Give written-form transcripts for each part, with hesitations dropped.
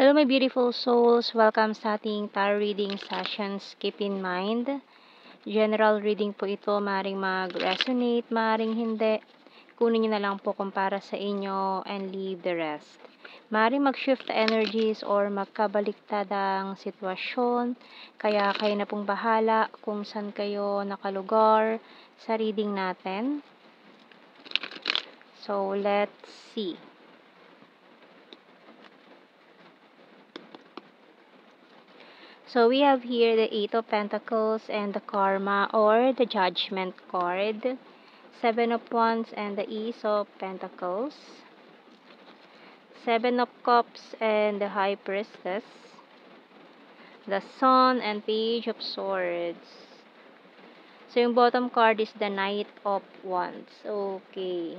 Hello my beautiful souls, welcome sa ating tarot reading sessions. Keep in mind, general reading po ito, maring mag-resonate, maring hindi. Kunin nyo na lang po kung para sa inyo and leave the rest. Maring mag-shift energies or magkabaliktad ang sitwasyon, kaya kayo na pong bahala kung saan kayo nakalugar sa reading natin. So, let's see. So, we have here the Eight of Pentacles and the Karma or the Judgment card. Seven of Wands and the Ace of Pentacles. Seven of Cups and the High Priestess. The Sun and Page of Swords. So, yung bottom card is the Knight of Wands. Okay.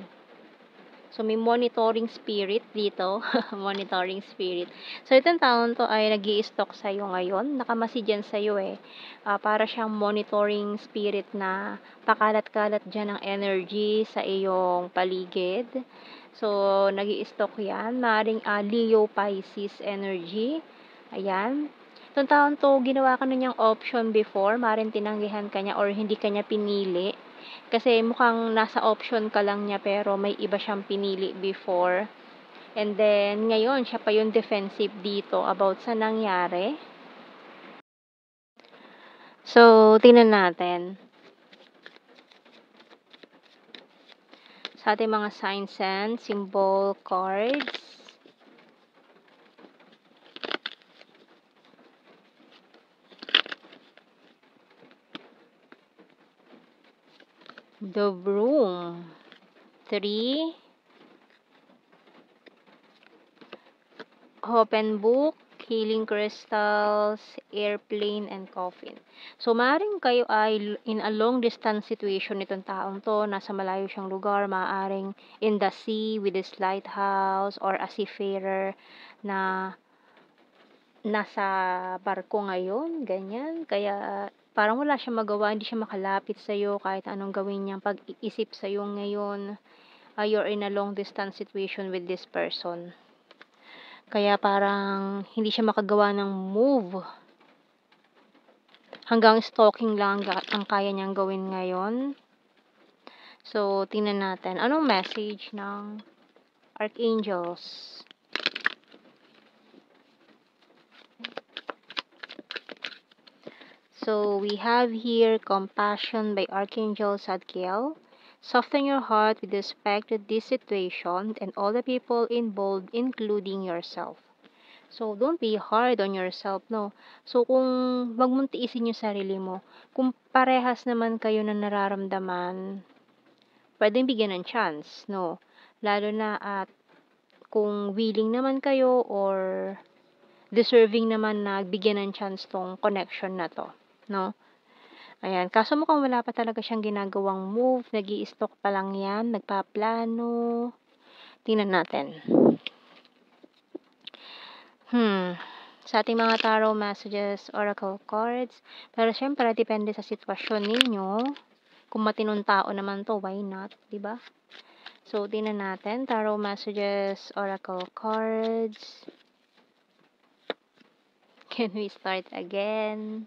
So, may monitoring spirit dito. Monitoring spirit. So, itong taon to ay nag-i-stalk sa'yo ngayon. Nakamasid yan sa'yo eh. Para siyang monitoring spirit na pakalat-kalat dyan ng energy sa iyong paligid. So, nag-i-stalk yan. Maring Leo Pisces energy. Ayan. Itong taon to, ginawa ka na niyang option before. Maring tinanggihan ka niya or hindi ka niya pinili. Kasi mukhang nasa option ka lang niya pero may iba siyang pinili before. And then, ngayon, siya pa yung defensive dito about sa nangyari. So, tingnan natin. Sa ating mga signs and symbol cards. The Broom. 3. Open Book, Healing Crystals, Airplane, and Coffin. So, maaaring kayo ay in a long distance situation nitong taong to. Nasa malayo siyang lugar, maaaring in the sea with this lighthouse or a seafarer na nasa barko ngayon, ganyan. Kaya, parang wala siyang magawa, hindi siya makalapit sa'yo kahit anong gawin niyang pag-iisip sa'yo ngayon. You're in a long distance situation with this person. Kaya parang hindi siya makagawa ng move. Hanggang stalking lang ang kaya niyang gawin ngayon. So, tingnan natin. Anong message ng Archangels? So, we have here Compassion by Archangel Zadkiel. Soften your heart with respect to this situation and all the people involved, including yourself. So, don't be hard on yourself, no? So, kung wag mong tiisin yung sarili mo, kung parehas naman kayo na nararamdaman, pwedeng bigyan ng chance, no? Lalo na at kung willing naman kayo or deserving naman na bigyan ng chance tong connection na to, no? Ayan, kaso mukhang wala pa talaga siyang ginagawang move, nag-i-stalk pa lang yan, nagpaplano. Tingnan natin. Sa ating mga tarot messages, oracle cards. Pero syempre, depende sa sitwasyon ninyo. Kung matinong tao naman to, why not? Diba? So, tingnan natin. Tarot messages, oracle cards. Can we start again?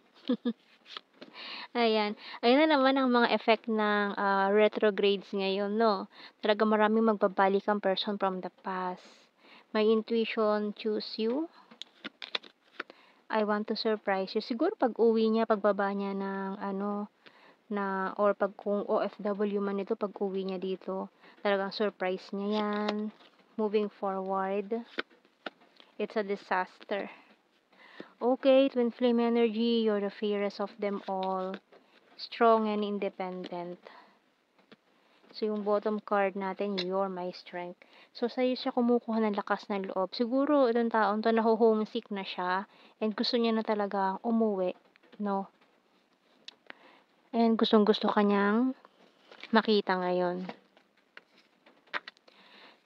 Ayan. Ayan na naman ang mga effect ng retrogrades ngayon, no? Talaga maraming magbabalik ang person from the past. My intuition choose you. I want to surprise you. Siguro pag uwi niya, pagbaba niya ng or pag kung OFW man ito, pag uwi niya dito, talagang surprise niya yan. Moving forward, it's a disaster. Okay, twin flame energy, you're the fairest of them all. Strong and independent. So, yung bottom card natin, you're my strength. So, sa'yo siya kumukuha ng lakas ng loob. Siguro, itong taon to, naho-homesick na siya. And gusto niya na talaga umuwi, no? And gustong-gusto kanyang makita ngayon.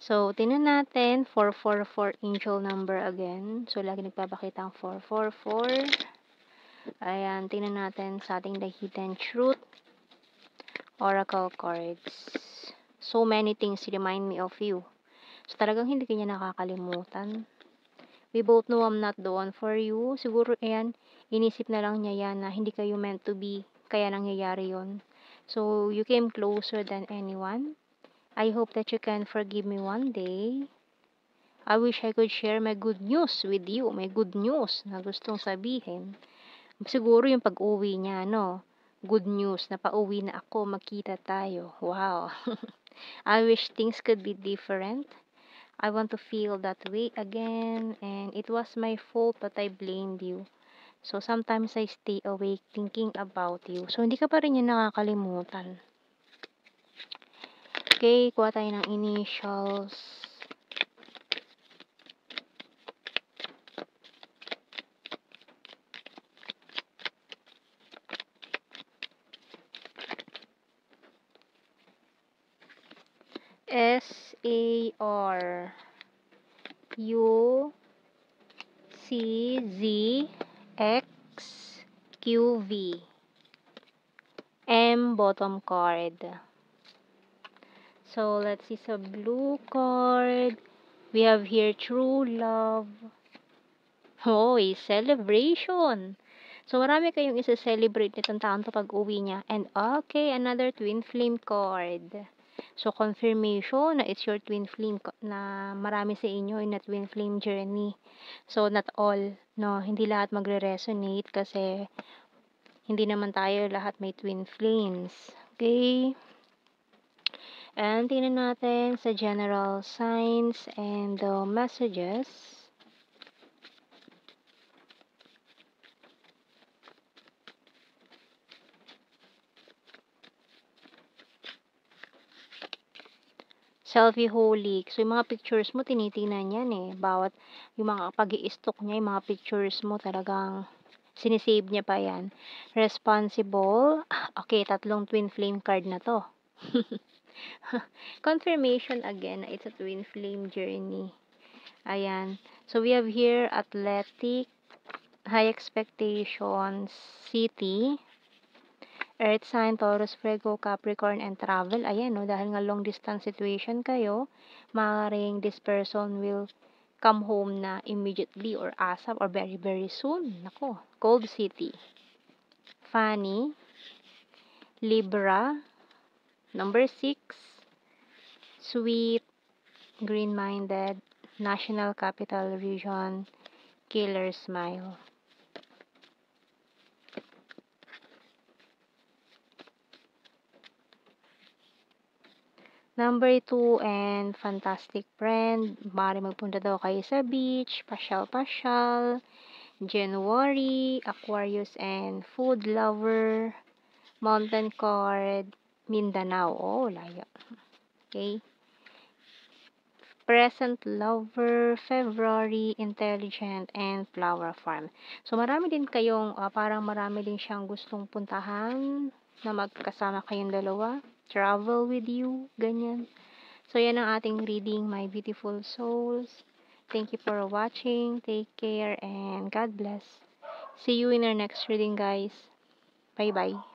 So, tingnan natin, 444 angel number again. So, lagi nagpapakita ang 444. Ayan, tingnan natin sa ating The Hidden Truth. Oracle cards. So many things remind me of you. So, talagang hindi kanya nakakalimutan. We both know I'm not the one for you. Siguro, ayan, inisip na lang niya yan na hindi kayo meant to be, kaya nangyayari yon. So, you came closer than anyone. I hope that you can forgive me one day. I wish I could share my good news with you. May good news na gustong sabihin. Siguro yung pag-uwi niya, no? Good news na pauwi na ako, magkita tayo. Wow. I wish things could be different. I want to feel that way again, and it was my fault but I blamed you. So sometimes I stay awake thinking about you. So hindi ka pa rin niya nakakalimutan. Okay, kuha tayo ng initials. SAR UCZXQV M bottom card. So let's see sa blue card. We have here true love. Oh, a celebration. So marami kayong isa-celebrate nitong taon to pag-uwi niya. And okay, another twin flame card. So confirmation na it's your twin flame na marami sa inyo in a twin flame journey. So not all, no, hindi lahat magre-resonate kasi hindi naman tayo lahat may twin flames. Okay? And tingnan natin sa general signs and the messages. Selfie-holic. So, yung mga pictures mo, tinitingnan yan eh. Bawat, yung mga pag-i-stock niya, yung mga pictures mo, talagang sinisave niya pa yan. Responsible. Okay, tatlong twin flame card na to. Confirmation again na it's a twin flame journey. Ayan. So, we have here athletic, high expectations, city, Earth sign, Taurus, Virgo, Capricorn, and travel. Ayan, no, dahil nga long distance situation kayo, maaaring this person will come home na immediately or ASAP or very, very soon. Nako, Cold City. Funny, Libra, number 6, Sweet, Green-minded, National Capital Region, Killer Smile. Number 2 and fantastic friend. Maaari magpunta daw kayo sa beach, pasyal-pasyal. January, Aquarius and food lover. Mountain card, Mindanao. Oh, layo. Okay. Present lover, February, intelligent, and flower farm. So, marami din kayong, parang marami din siyang gustong puntahan na magkasama kayong dalawa. Travel with you, ganyan. So, yan ang ating reading, my beautiful souls. Thank you for watching. Take care and God bless. See you in our next reading, guys. Bye-bye.